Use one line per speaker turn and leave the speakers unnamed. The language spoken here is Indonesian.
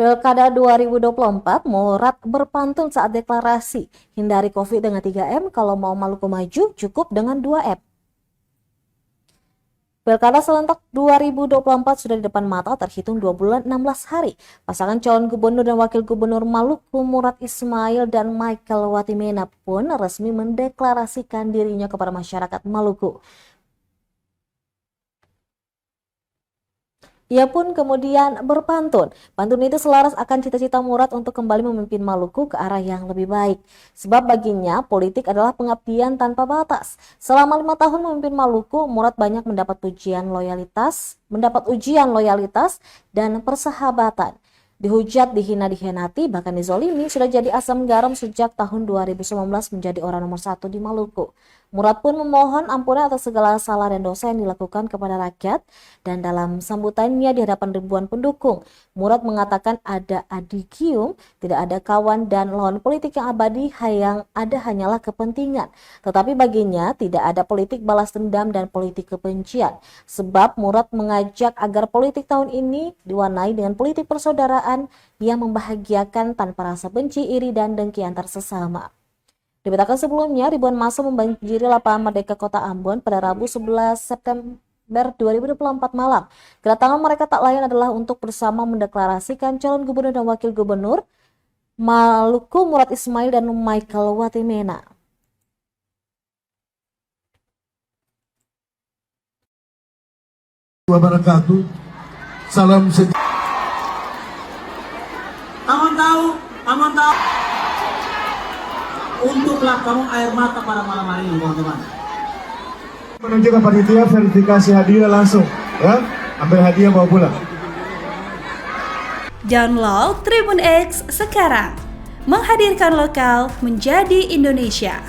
Pilkada 2024, Murad berpantun saat deklarasi. Hindari Covid dengan 3M, kalau mau Maluku maju cukup dengan 2M. Pilkada serentak 2024 sudah di depan mata, terhitung 2 bulan 16 hari. Pasangan calon gubernur dan wakil gubernur Maluku Murad Ismail dan Michael Watimena pun resmi mendeklarasikan dirinya kepada masyarakat Maluku. Ia pun kemudian berpantun. Pantun itu selaras akan cita-cita Murad untuk kembali memimpin Maluku ke arah yang lebih baik. Sebab baginya, politik adalah pengabdian tanpa batas. Selama 5 tahun memimpin Maluku, Murad banyak mendapat ujian loyalitas dan persahabatan. Dihujat, dihina, dihianati, bahkan dizolimi, sudah jadi asam garam sejak tahun 2019 menjadi orang nomor 1 di Maluku. Murad pun memohon ampunan atas segala salah dan dosa yang dilakukan kepada rakyat, dan dalam sambutannya di hadapan ribuan pendukung, Murad mengatakan ada adikium, tidak ada kawan dan lawan politik yang abadi, yang ada hanyalah kepentingan. Tetapi baginya tidak ada politik balas dendam dan politik kebencian, sebab Murad mengajak agar politik tahun ini diwarnai dengan politik persaudaraan yang membahagiakan tanpa rasa benci, iri, dan dengki antar sesama. Diberitakan sebelumnya, ribuan massa membanjiri lapangan Merdeka Kota Ambon pada Rabu 11 September 2024 malam. Kedatangan mereka tak lain adalah untuk bersama mendeklarasikan calon gubernur dan wakil gubernur Maluku Murad Ismail dan Michael Watimena.
Wabarakatuh. Salam sejahtera.
Aman tahu. Untuklah kamu air mata pada malam hari ini, teman-teman.
Menuju ke panitia verifikasi hadiah langsung, ya. Ambil hadiah bawa pulang.
Download Tribun X sekarang. Menghadirkan lokal menjadi Indonesia.